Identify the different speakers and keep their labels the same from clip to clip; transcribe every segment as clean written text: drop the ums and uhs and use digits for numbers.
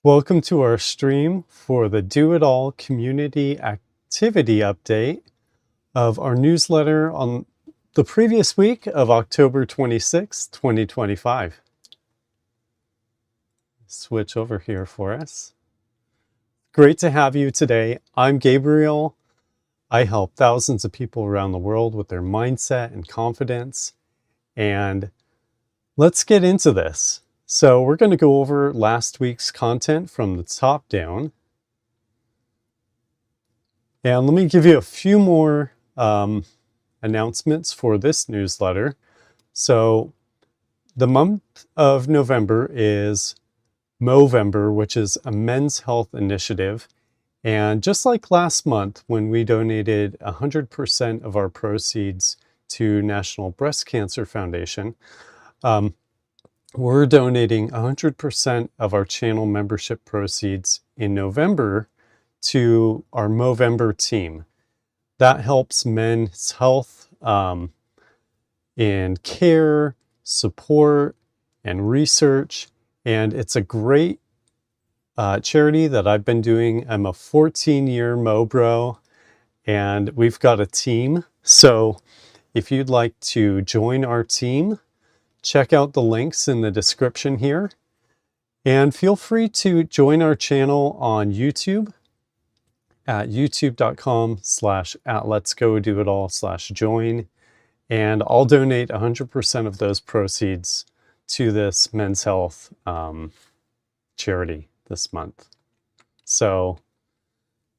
Speaker 1: Welcome to our stream for the Do It All community activity update of our newsletter on the previous week of October 26, 2025. Switch over here for us. Great to have you today. I'm Gabriel. I help thousands of people around the world with their mindset and confidence. And let's get into this. So we're going to go over last week's content from the top down. And let me give you a few more announcements for this newsletter. So the month of November is Movember, which is a men's health initiative. And just like last month when we donated 100% of our proceeds to National Breast Cancer Foundation, we're donating 100% of our channel membership proceeds in November to our Movember team. That helps men's health in care, support, and research. And it's a great charity that I've been doing. I'm a 14-year Mo-Bro, and we've got a team. So if you'd like to join our team, check out the links in the description here. And feel free to join our channel on YouTube at youtube.com/@letsgodoitall/join. And I'll donate 100% of those proceeds to this men's health charity this month. So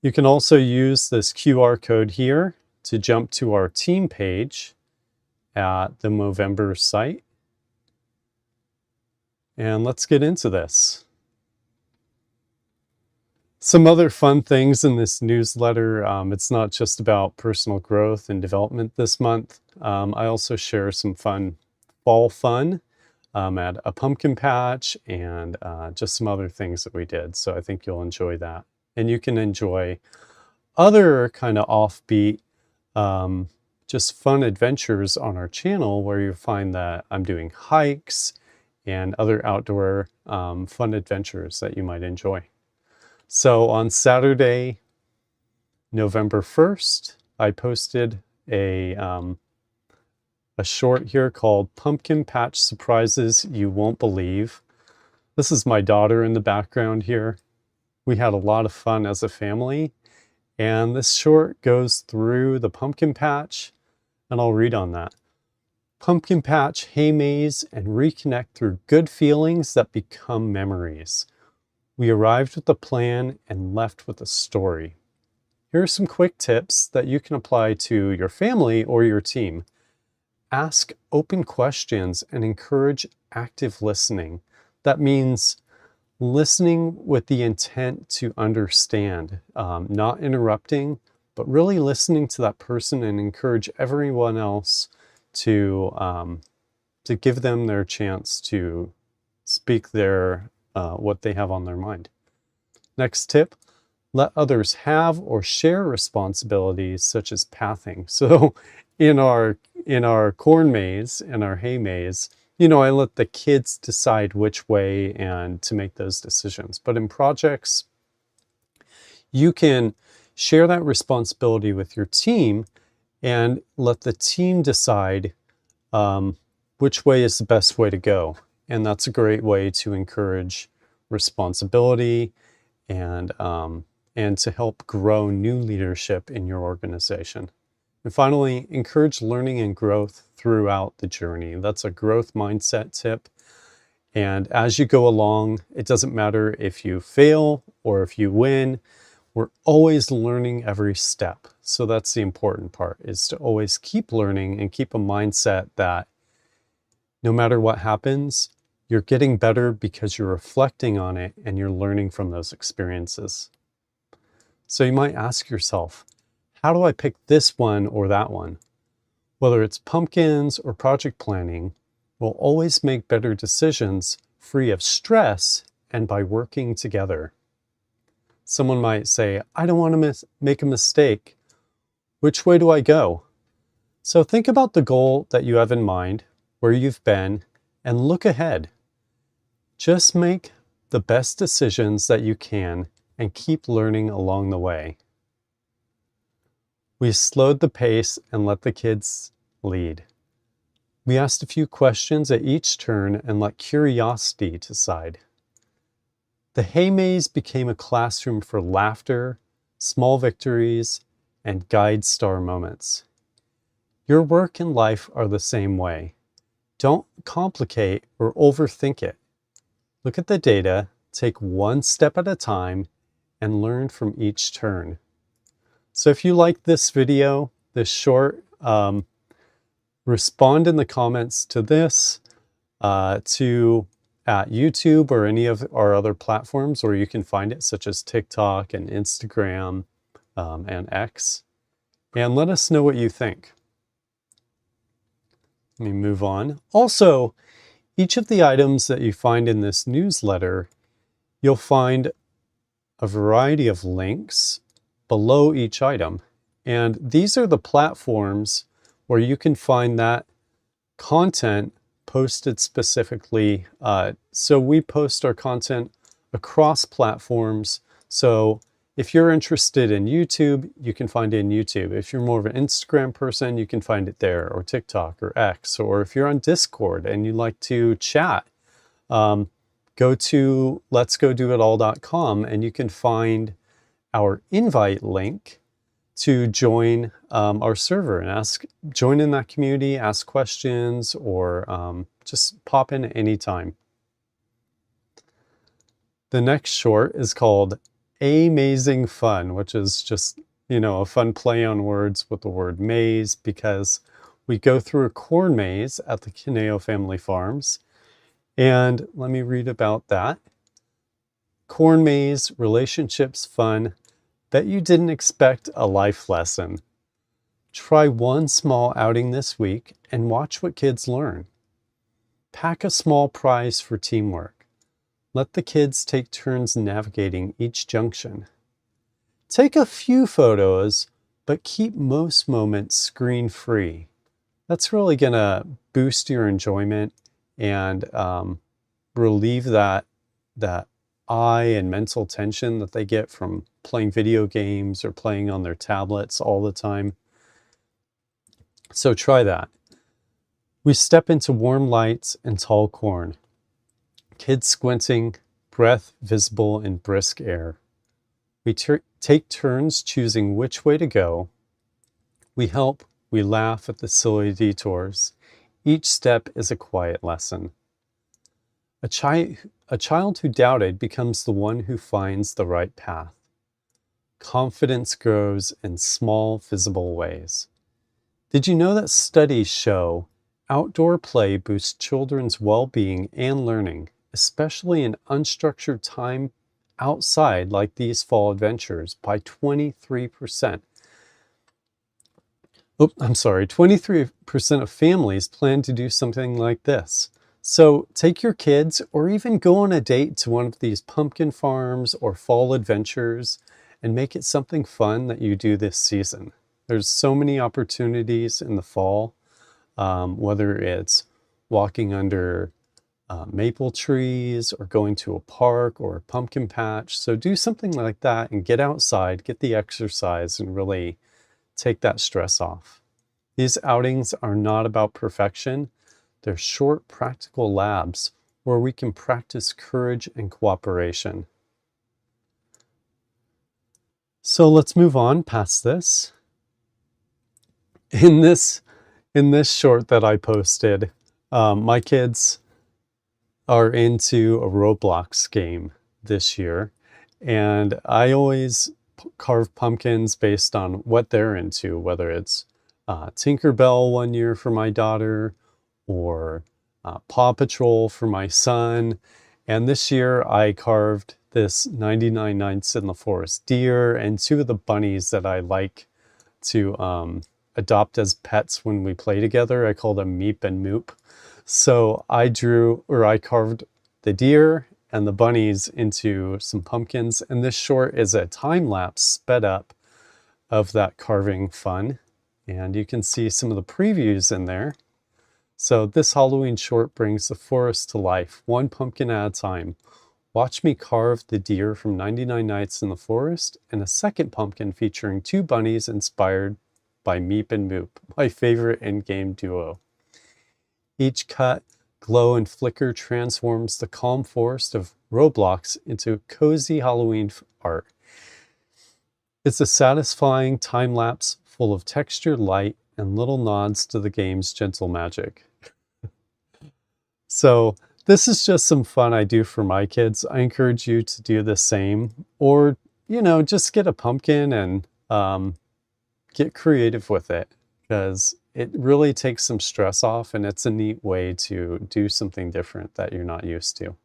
Speaker 1: you can also use this QR code here to jump to our team page at the Movember site. And let's get into this. Some other fun things in this newsletter. It's not just about personal growth and development this month. I also share some fun fall fun at a pumpkin patch and just some other things that we did. So I think you'll enjoy that. And you can enjoy other kind of offbeat, just fun adventures on our channel where you find that I'm doing hikes and other outdoor fun adventures that you might enjoy. So on Saturday, November 1st, I posted a short here called Pumpkin Patch Surprises You Won't Believe. This is my daughter in the background here. We had a lot of fun as a family, and this short goes through the pumpkin patch, and I'll read on that. Pumpkin patch, hay maze, and reconnect through good feelings that become memories. We arrived with a plan and left with a story. Here are some quick tips that you can apply to your family or your team. Ask open questions and encourage active listening. That means listening with the intent to understand, not interrupting, but really listening to that person and encourage everyone else to give them their chance to speak their what they have on their mind. Next tip, let others have or share responsibilities such as pathing. So in our corn maze, in our hay maze, I let the kids decide which way and to make those decisions. But in projects, you can share that responsibility with your team and let the team decide which way is the best way to go. And that's a great way to encourage responsibility and to help grow new leadership in your organization. And finally, encourage learning and growth throughout the journey. That's a growth mindset tip. And as you go along, it doesn't matter if you fail or if you win. We're always learning every step. So that's the important part, is to always keep learning and keep a mindset that no matter what happens, you're getting better because you're reflecting on it and you're learning from those experiences. So you might ask yourself, how do I pick this one or that one? Whether it's pumpkins or project planning, we'll always make better decisions free of stress and by working together. Someone might say, I don't want to make a mistake. Which way do I go? So think about the goal that you have in mind, where you've been, and look ahead. Just make the best decisions that you can and keep learning along the way. We slowed the pace and let the kids lead. We asked a few questions at each turn and let curiosity decide. The hay maze became a classroom for laughter, small victories, and guide star moments. Your work and life are the same way. Don't complicate or overthink it. Look at the data, take one step at a time, and learn from each turn. So if you like this video, this short, respond in the comments to this, at YouTube or any of our other platforms where you can find it, such as TikTok and Instagram and X. And let us know what you think. Let me move on. Also, each of the items that you find in this newsletter, you'll find a variety of links below each item. And these are the platforms where you can find that content posted specifically. So we post our content across platforms. So if you're interested in YouTube, you can find it in YouTube. If you're more of an Instagram person, you can find it there, or TikTok or X. Or if you're on Discord and you like to chat, go to letsgodoitall.com and you can find our invite link to join our server and join in that community, ask questions, or just pop in at any time. The next short is called Amazing Fun, which is just, a fun play on words with the word maze, because we go through a corn maze at the Kineo family farms. And let me read about that. Corn maze, relationships, fun. Bet you didn't expect a life lesson. Try one small outing this week and watch what kids learn. Pack a small prize for teamwork. Let the kids take turns navigating each junction. Take a few photos, but keep most moments screen-free. That's really going to boost your enjoyment and relieve that eye and mental tension that they get from playing video games or playing on their tablets all the time. So try that. We step into warm lights and tall corn. Kids squinting, breath visible in brisk air. We take turns choosing which way to go. We help, we laugh at the silly detours. Each step is a quiet lesson. A child who doubted becomes the one who finds the right path. Confidence grows in small, visible ways. Did you know that studies show outdoor play boosts children's well-being and learning, especially in unstructured time outside like these fall adventures, by 23%? Oh, I'm sorry, 23% of families plan to do something like this. So take your kids or even go on a date to one of these pumpkin farms or fall adventures and make it something fun that you do this season. There's so many opportunities in the fall, whether it's walking under maple trees or going to a park or a pumpkin patch. So do something like that and get outside, get the exercise, and really take that stress off. These outings are not about perfection. They're short, practical labs where we can practice courage and cooperation. So let's move on past this. In this short that I posted, my kids are into a Roblox game this year, and I always carve pumpkins based on what they're into, whether it's Tinkerbell one year for my daughter, or Paw Patrol for my son. And this year I carved this 99 Nights in the Forest deer and two of the bunnies that I like to adopt as pets when we play together. I call them Meep and Moop. So I carved the deer and the bunnies into some pumpkins. And this short is a time lapse sped up of that carving fun. And you can see some of the previews in there. So this Halloween short brings the forest to life, one pumpkin at a time, Watch me carve the deer from 99 Nights in the Forest, and a second pumpkin featuring 2 bunnies inspired by Meep and Moop, my favorite in-game duo. Each cut, glow, and flicker transforms the calm forest of Roblox into cozy Halloween art. It's a satisfying time lapse full of textured light and little nods to the game's gentle magic. So this is just some fun I do for my kids. I encourage you to do the same, or, just get a pumpkin and get creative with it, because it really takes some stress off and it's a neat way to do something different that you're not used to.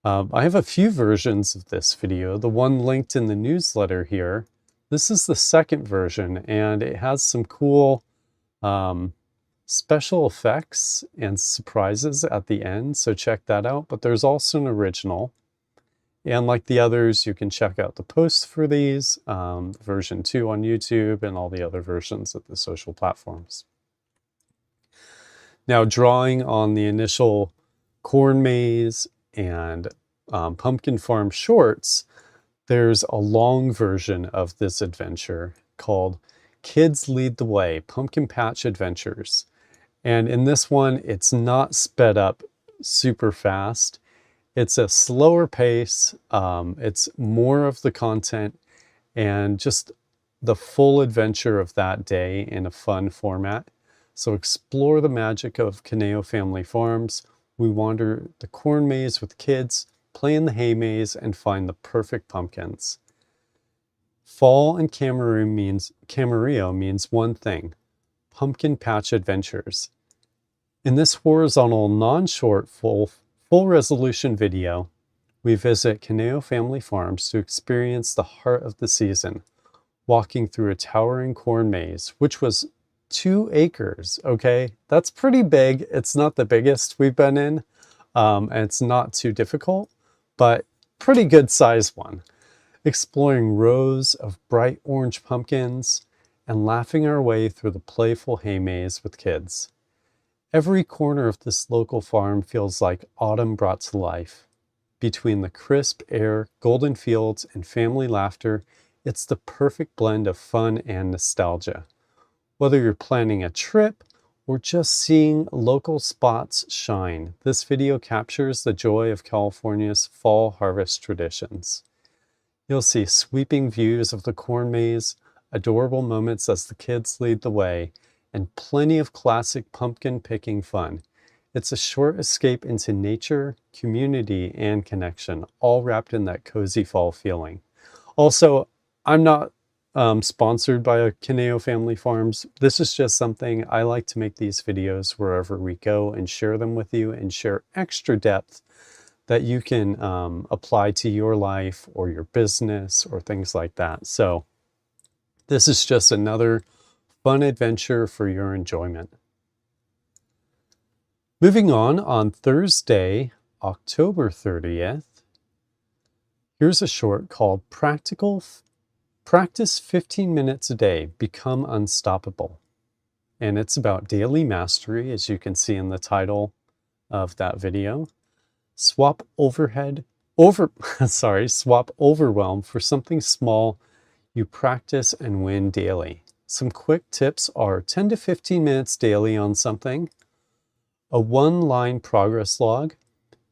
Speaker 1: I have a few versions of this video. The one linked in the newsletter here, this is the second version, and it has some cool special effects and surprises at the end, so check that out. But there's also an original, and like the others, you can check out the posts for these, version 2 on YouTube, and all the other versions of the social platforms. Now, drawing on the initial corn maze and pumpkin farm shorts, there's a long version of this adventure called Kids Lead the Way, Pumpkin Patch Adventures. And in this one, it's not sped up super fast. It's a slower pace. It's more of the content and just the full adventure of that day in a fun format. So explore the magic of Caneo Family Farms. We wander the corn maze with kids, play in the hay maze, and find the perfect pumpkins. Fall in Camarillo means one thing: Pumpkin Patch Adventures. In this horizontal, non-short, full resolution video, we visit Caneo Family Farms to experience the heart of the season, walking through a towering corn maze, which was 2 acres, okay? That's pretty big. It's not the biggest we've been in, and it's not too difficult, but pretty good size one. Exploring rows of bright orange pumpkins and laughing our way through the playful hay maze with kids. Every corner of this local farm feels like autumn brought to life. Between the crisp air, golden fields, and family laughter, it's the perfect blend of fun and nostalgia. Whether you're planning a trip or just seeing local spots shine, this video captures the joy of California's fall harvest traditions. You'll see sweeping views of the corn maze, adorable moments as the kids lead the way, and plenty of classic pumpkin picking fun. It's a short escape into nature, community, and connection, all wrapped in that cozy fall feeling. Also, I'm not sponsored by Caneo Family Farms. This is just something I like to make these videos wherever we go and share them with you and share extra depth that you can apply to your life or your business or things like that. So this is just another fun adventure for your enjoyment. Moving on Thursday, October 30th, here's a short called Practice 15 minutes a day, become unstoppable. And it's about daily mastery, as you can see in the title of that video. Swap overwhelm for something small you practice and win daily. Some quick tips are 10 to 15 minutes daily on something, a 1-line progress log,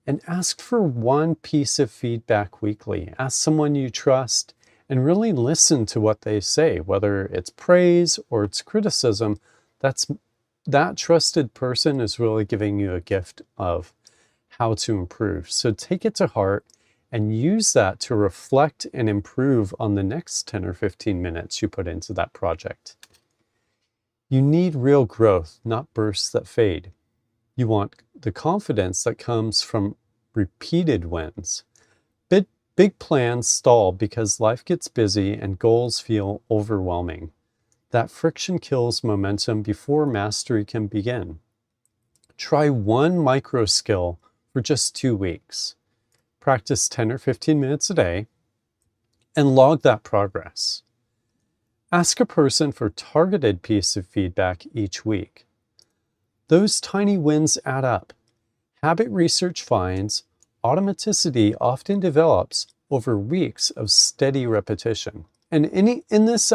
Speaker 1: and ask for 1 piece of feedback weekly. Ask someone you trust and really listen to what they say, whether it's praise or it's criticism. That trusted person is really giving you a gift of how to improve. So take it to heart and use that to reflect and improve on the next 10 or 15 minutes you put into that project. You need real growth, not bursts that fade. You want the confidence that comes from repeated wins. Big plans stall because life gets busy and goals feel overwhelming. That friction kills momentum before mastery can begin. Try 1 micro skill for just 2 weeks. Practice 10 or 15 minutes a day and log that progress. Ask a person for targeted piece of feedback each week. Those tiny wins add up. Habit research finds automaticity often develops over weeks of steady repetition. And in this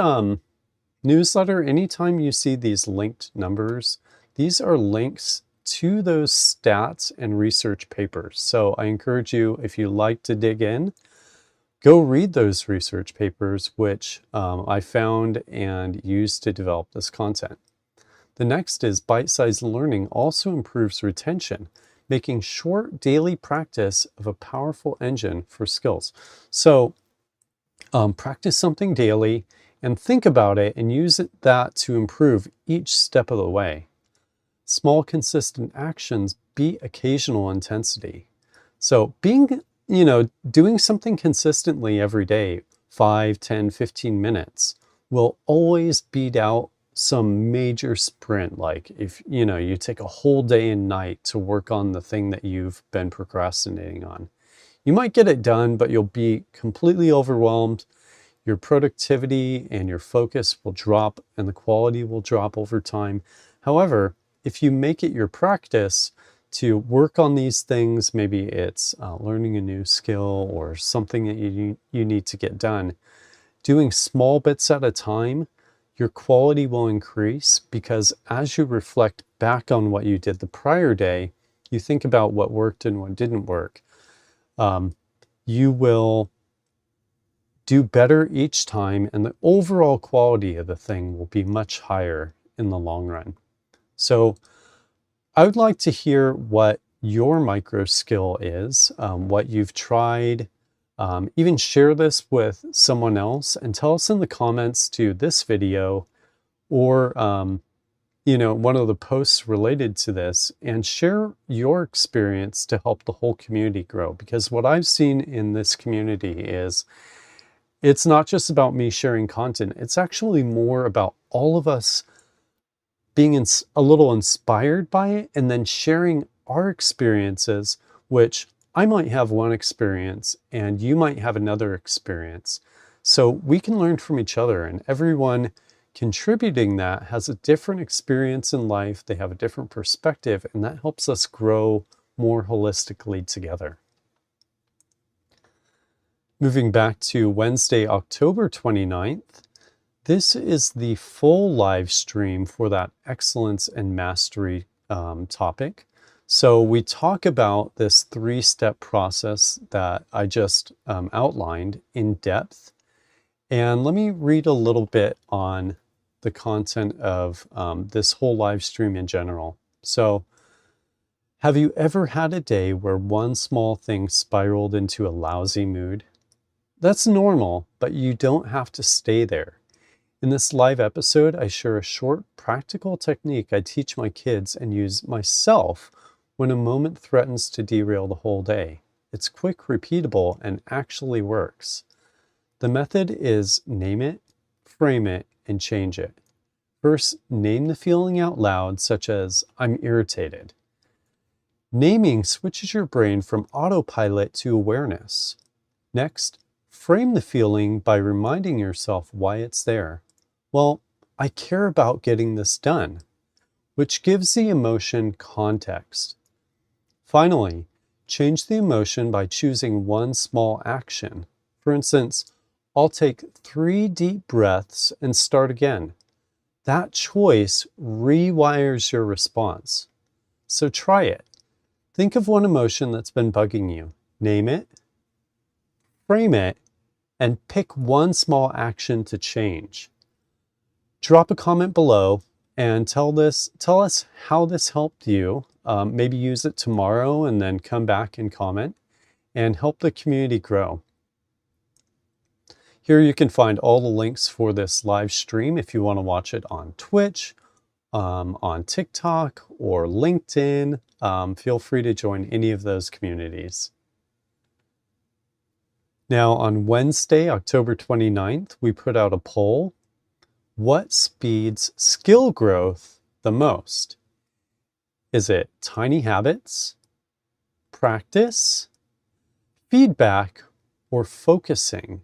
Speaker 1: newsletter, anytime you see these linked numbers, these are links to those stats and research papers. So I encourage you, if you like to dig in, go read those research papers, which I found and used to develop this content. The next is bite-sized learning also improves retention, making short daily practice of a powerful engine for skills. So practice something daily and think about it and use that to improve each step of the way. Small, consistent actions beat occasional intensity. So doing something consistently every day, 5, 10, 15 minutes, will always beat out some major sprint. Like if you take a whole day and night to work on the thing that you've been procrastinating on. You might get it done, but you'll be completely overwhelmed. Your productivity and your focus will drop and the quality will drop over time. However, if you make it your practice to work on these things, maybe it's learning a new skill or something that you need to get done, doing small bits at a time, your quality will increase because as you reflect back on what you did the prior day, you think about what worked and what didn't work. You will do better each time, and the overall quality of the thing will be much higher in the long run. So I would like to hear what your micro skill is, what you've tried. Even share this with someone else and tell us in the comments to this video or one of the posts related to this, and share your experience to help the whole community grow. Because what I've seen in this community is it's not just about me sharing content, it's actually more about all of us being a little inspired by it and then sharing our experiences, which I might have one experience and you might have another experience. So we can learn from each other, and everyone contributing that has a different experience in life. They have a different perspective, and that helps us grow more holistically together. Moving back to Wednesday, October 29th, this is the full live stream for that excellence and mastery topic. So we talk about this 3-step process that I just outlined in depth. And let me read a little bit on the content of this whole live stream in general. So, have you ever had a day where one small thing spiraled into a lousy mood? That's normal, but you don't have to stay there. In this live episode, I share a short practical technique I teach my kids and use myself when a moment threatens to derail the whole day. It's quick, repeatable, and actually works. The method is name it, frame it, and change it. First, name the feeling out loud, such as, I'm irritated. Naming switches your brain from autopilot to awareness. Next, frame the feeling by reminding yourself why it's there. Well, I care about getting this done, which gives the emotion context. Finally, change the emotion by choosing one small action. For instance, I'll take 3 deep breaths and start again. That choice rewires your response. So try it. Think of one emotion that's been bugging you. Name it, frame it, and pick one small action to change. Drop a comment below and tell us how this helped you. Maybe use it tomorrow and then come back and comment and help the community grow. Here you can find all the links for this live stream if you want to watch it on Twitch, on TikTok, or LinkedIn. Feel free to join any of those communities. Now on Wednesday, October 29th, we put out a poll. What speeds skill growth the most? Is it tiny habits, practice, feedback, or focusing?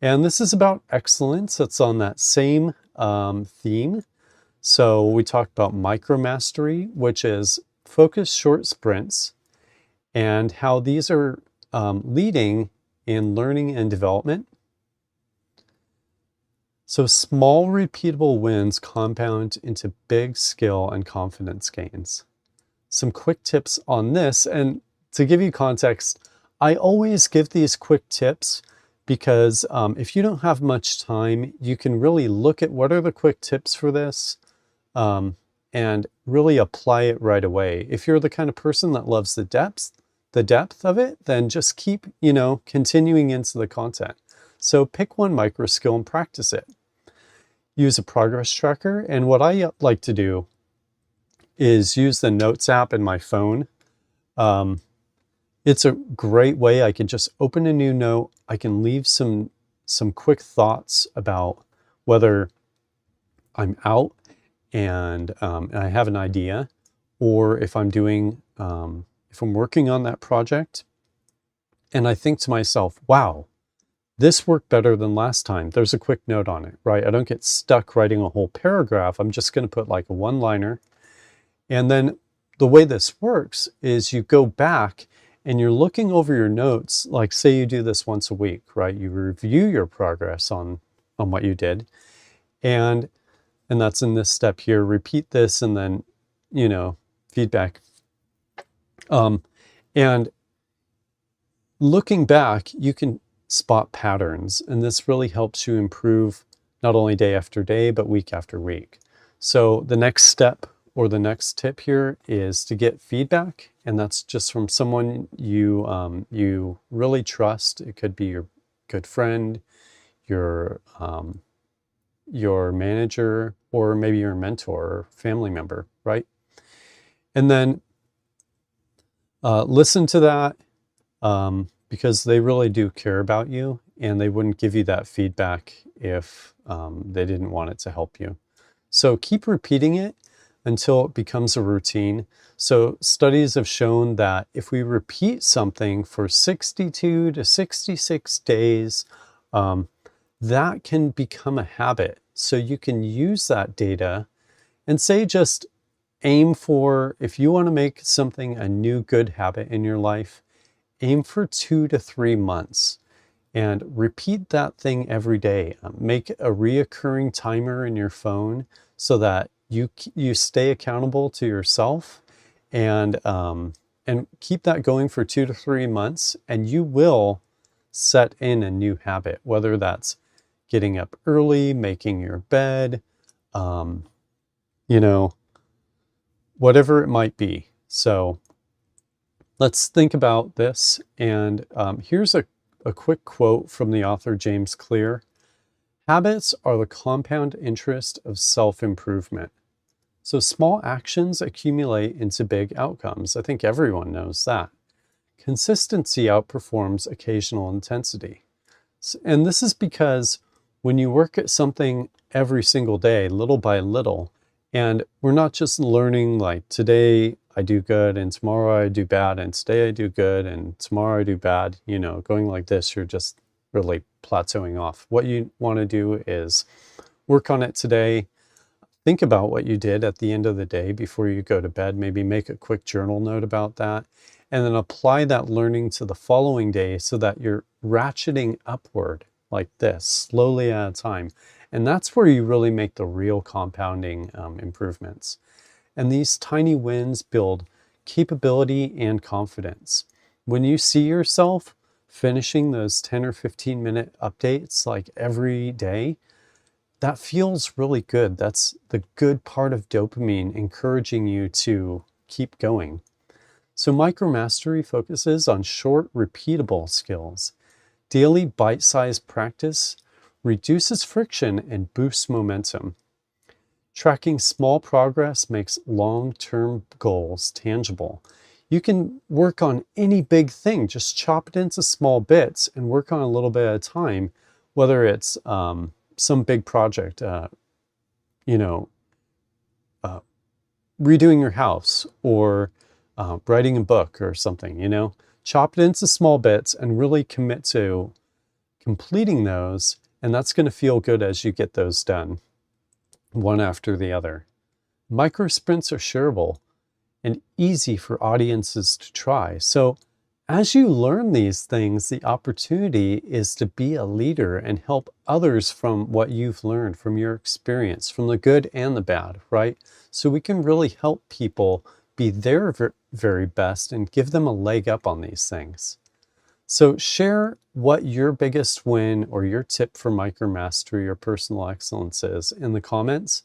Speaker 1: And this is about excellence. It's on that same theme. So we talked about micro mastery, which is focus short sprints, and how these are leading in learning and development. So small repeatable wins compound into big skill and confidence gains. Some quick tips on this, and to give you context, I always give these quick tips because if you don't have much time, you can really look at what are the quick tips for this and really apply it right away. If you're the kind of person that loves the depth of it, then just keep, continuing into the content. So pick one micro skill and practice it. Use a progress tracker, and what I like to do is use the Notes app in my phone. It's a great way. I can just open a new note. I can leave some quick thoughts about whether I'm out and I have an idea, or if I'm doing, if I'm working on that project, and I think to myself, wow, this worked better than last time. There's a quick note on it, right? I don't get stuck writing a whole paragraph. I'm just going to put like a one-liner. And then the way this works is you go back and you're looking over your notes, like say you do this once a week, right? You review your progress on what you did. And that's in this step here. Repeat this and then, feedback. And looking back, you can spot patterns, and this really helps you improve not only day after day, but week after week. So the next step or the next tip here is to get feedback, and that's just from someone you really trust. It could be your good friend, your manager, or maybe your mentor or family member, right? And then listen to that because they really do care about you, and they wouldn't give you that feedback if they didn't want it to help you. So keep repeating it until it becomes a routine. So studies have shown that if we repeat something for 62 to 66 days, that can become a habit. So you can use that data and say just aim for, if you want to make something a new good habit in your life, aim for 2 to 3 months and repeat that thing every day. Make a reoccurring timer in your phone so that you stay accountable to yourself, and keep that going for 2 to 3 months, and you will set in a new habit, whether that's getting up early, making your bed, whatever it might be. So let's think about this. And here's a quick quote from the author James Clear. Habits are the compound interest of self-improvement. So small actions accumulate into big outcomes. I think everyone knows that. Consistency outperforms occasional intensity. And this is because when you work at something every single day, little by little, and we're not just learning like today I do good and tomorrow I do bad and today I do good and tomorrow I do bad, going like this, you're just really plateauing off. What you want to do is work on it today. Think about what you did at the end of the day before you go to bed. Maybe make a quick journal note about that, and then apply that learning to the following day so that you're ratcheting upward like this, slowly at a time. And that's where you really make the real compounding improvements. And these tiny wins build capability and confidence. When you see yourself finishing those 10 or 15 minute updates like every day, that feels really good. That's the good part of dopamine encouraging you to keep going. So micromastery focuses on short, repeatable skills. Daily bite-sized practice reduces friction and boosts momentum. Tracking small progress makes long-term goals tangible. You can work on any big thing, just chop it into small bits and work on a little bit at a time, whether it's some big project, redoing your house or writing a book or something, chop it into small bits and really commit to completing those. And that's going to feel good as you get those done, one after the other. Micro sprints are shareable. and easy for audiences to try. So as you learn these things, the opportunity is to be a leader and help others from what you've learned, from your experience, from the good and the bad, right? So we can really help people be their very best and give them a leg up on these things. So share what your biggest win or your tip for micromastery or personal excellence is in the comments.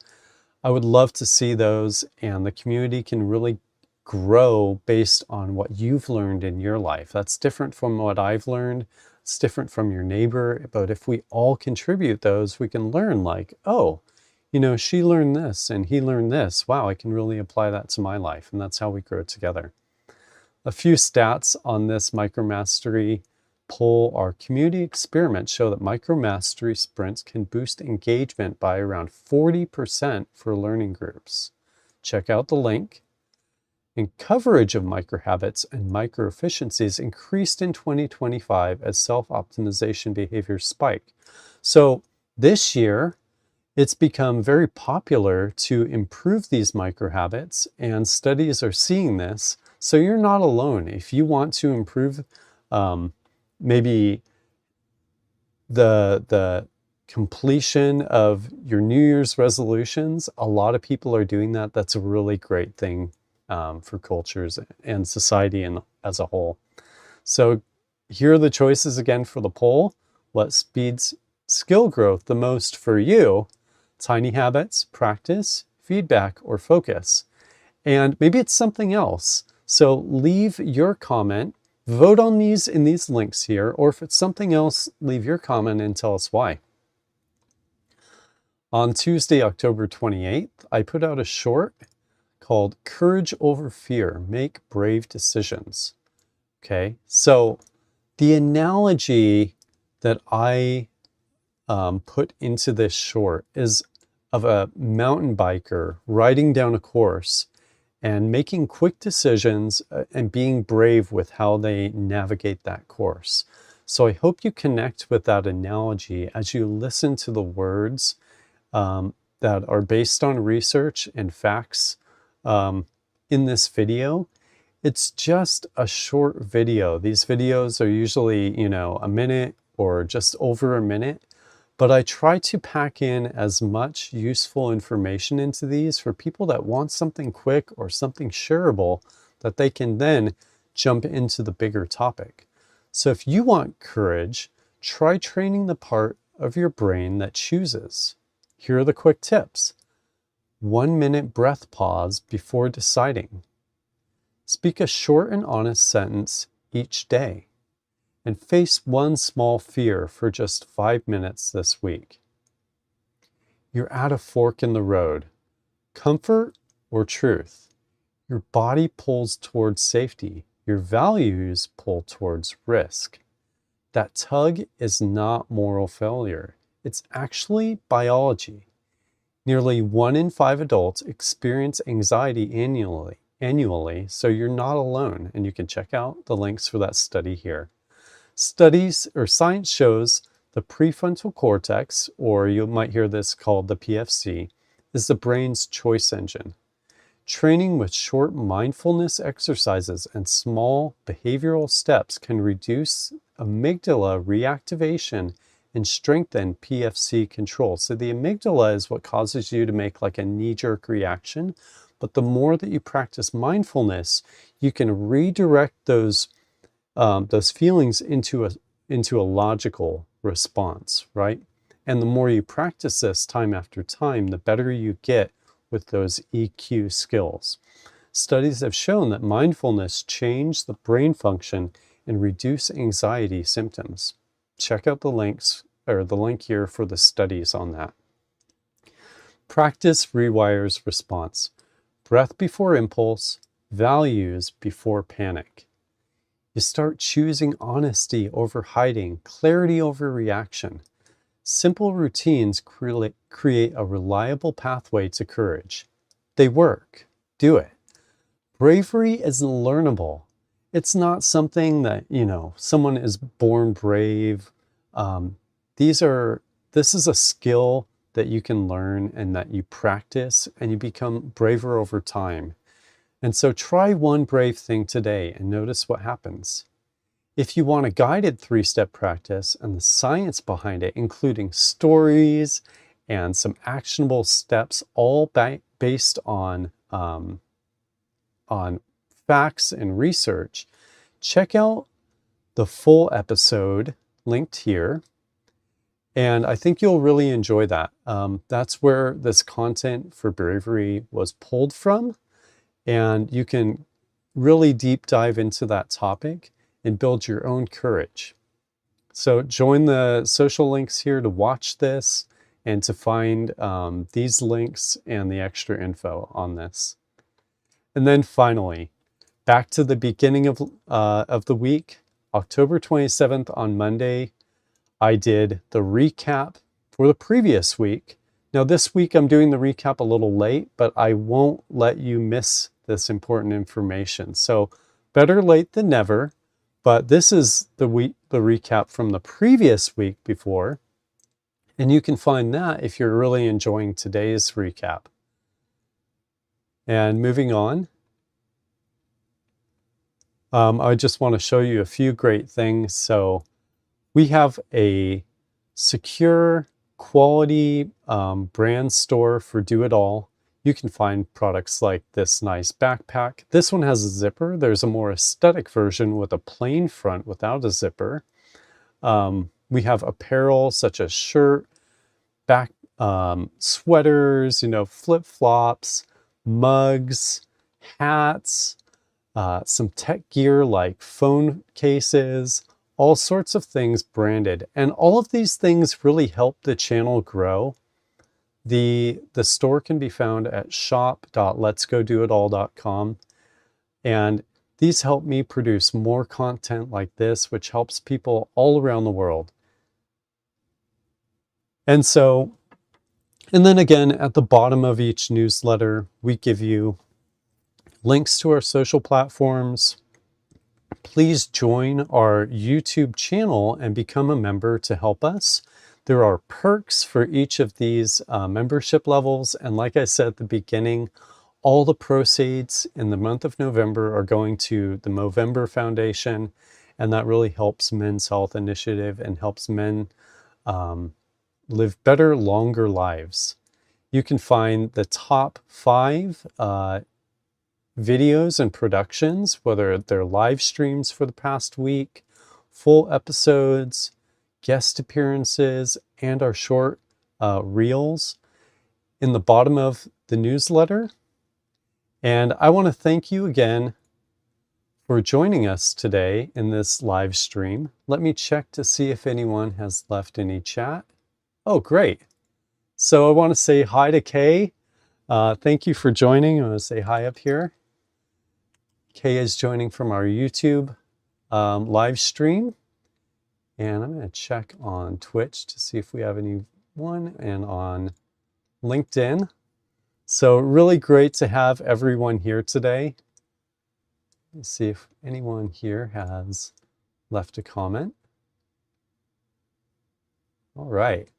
Speaker 1: I would love to see those, and the community can really grow based on what you've learned in your life. That's different from what I've learned. It's different from your neighbor. But if we all contribute those, we can learn like, oh, you know, she learned this and he learned this. Wow, I can really apply that to my life. And that's how we grow together. A few stats on this micromastery poll. Our community experiments show that micromastery sprints can boost engagement by around 40% for learning groups. Check out the link. And coverage of microhabits and microefficiencies increased in 2025 as self-optimization behaviors spiked. So this year, it's become very popular to improve these microhabits, and studies are seeing this. So you're not alone. If you want to improve maybe the completion of your New Year's resolutions, a lot of people are doing that. That's a really great thing for cultures and society and as a whole. So here are the choices again for the poll. What speeds skill growth the most for you? Tiny habits, practice, feedback, or focus. And maybe it's something else. So leave your comment, vote on these in these links here, or if it's something else, leave your comment and tell us why. On Tuesday, October 28th, I put out a short called Courage Over Fear, Make Brave Decisions. Okay, so the analogy that I put into this short is of a mountain biker riding down a course and making quick decisions and being brave with how they navigate that course. So I hope you connect with that analogy as you listen to the words that are based on research and facts in this video. It's just a short video. These videos are usually, you know, a minute or just over a minute, but I try to pack in as much useful information into these for people that want something quick or something shareable that they can then jump into the bigger topic. So if you want courage, try training the part of your brain that chooses. Here are the quick tips. 1 minute breath pause before deciding. Speak a short and honest sentence each day. And face one small fear for just 5 minutes this week. You're at a fork in the road. Comfort or truth? Your body pulls towards safety. Your values pull towards risk. That tug is not moral failure. It's actually biology. Nearly 1 in 5 adults experience anxiety annually, so you're not alone, and you can check out the links for that study here. Studies or science shows the prefrontal cortex, or you might hear this called the PFC, is the brain's choice engine. Training with short mindfulness exercises and small behavioral steps can reduce amygdala reactivation and strengthen PFC control. So the amygdala is what causes you to make like a knee-jerk reaction, but the more that you practice mindfulness, you can redirect those feelings into a logical response, right? And the more you practice this time after time, the better you get with those EQ skills. Studies have shown that mindfulness changes the brain function and reduce anxiety symptoms. Check out the links or the link here for the studies on that. Practice rewires response. Breath before impulse, values before panic. You start choosing honesty over hiding, clarity over reaction. Simple routines create a reliable pathway to courage. They work. Do it. Bravery is learnable. It's not something that, you know, someone is born brave. This is a skill that you can learn and that you practice, and you become braver over time. And so try one brave thing today and notice what happens. If you want a guided 3-step practice and the science behind it, including stories and some actionable steps, all based on facts and research, check out the full episode linked here. And I think you'll really enjoy that. That's where this content for Bravery was pulled from. And you can really deep dive into that topic and build your own courage. So join the social links here to watch this and to find these links and the extra info on this. And then finally, back to the beginning of the week, October 27th on Monday, I did the recap for the previous week. Now this week I'm doing the recap a little late, but I won't let you miss this important information. So better late than never, but this is the recap from the previous week before. And you can find that if you're really enjoying today's recap. And moving on, I just want to show you a few great things. So we have a secure, quality brand store for Do It All. You can find products like this nice backpack. This one has a zipper. There's a more aesthetic version with a plain front without a zipper. We have apparel such as shirt, sweaters, flip-flops, mugs, hats, some tech gear like phone cases, all sorts of things branded. And all of these things really help the channel grow. The store can be found at shop.letsgodoitall.com. And these help me produce more content like this, which helps people all around the world. And then again, at the bottom of each newsletter, we give you links to our social platforms. Please join our YouTube channel and become a member to help us. There are perks for each of these membership levels. And like I said at the beginning, all the proceeds in the month of November are going to the Movember Foundation. And that really helps Men's Health Initiative and helps men live better, longer lives. You can find the top 5 videos and productions, whether they're live streams for the past week, full episodes, guest appearances, and our short reels in the bottom of the newsletter. And I want to thank you again for joining us today in this live stream. Let me check to see if anyone has left any chat. Oh, great. So I want to say hi to Kay. Thank you for joining. I want to say hi up here. Kay is joining from our YouTube live stream. And I'm going to check on Twitch to see if we have anyone, and on LinkedIn. So really great to have everyone here today. Let's see if anyone here has left a comment. All right.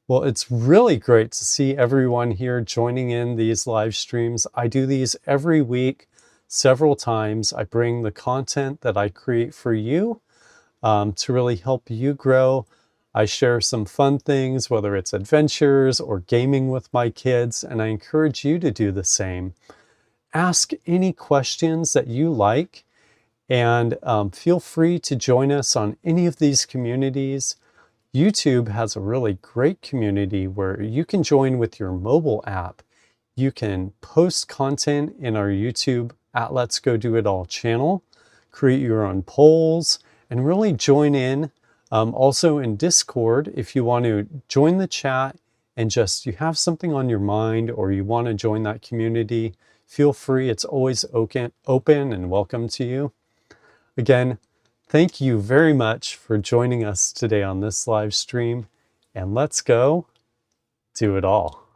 Speaker 1: Well, it's really great to see everyone here joining in these live streams. I do these every week, several times. I bring the content that I create for you to really help you grow. I share some fun things, whether it's adventures or gaming with my kids, and I encourage you to do the same. Ask any questions that you like, and feel free to join us on any of these communities. YouTube has a really great community where you can join with your mobile app. You can post content in our YouTube at Let's Go Do It All channel, create your own polls, and really join in. Also in Discord, if you want to join the chat and just you have something on your mind or you want to join that community, feel free. It's always open and welcome to you. Again, thank you very much for joining us today on this live stream, and let's go do it all.